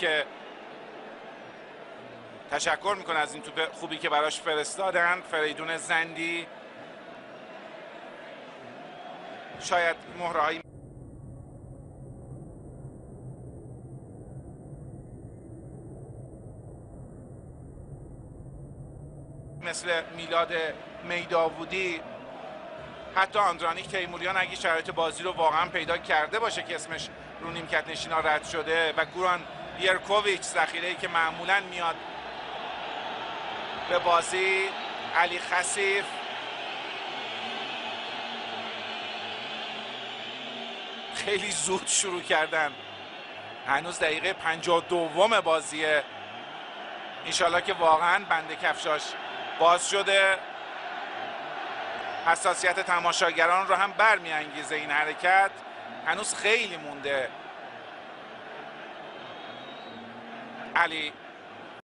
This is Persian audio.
که تشکر میکنه از این توپ خوبی که براش فرستادن. فریدون زندی شاید مهرهایی مثل میلاد میداودی، حتی آندرانیک تیموریان اگه شرایط بازی رو واقعا پیدا کرده باشه که اسمش رو نیمکت نشینا رد شده، و گوران بیرکوویچ ذخیره‌ای که معمولا میاد به بازی، علی خسیف، خیلی زود شروع کردن. هنوز دقیقه 52 بازیه. انشالله که واقعا بند کفشاش باز شده. حساسیت تماشاگران رو هم برمی‌انگیزه این حرکت. هنوز خیلی مونده. علی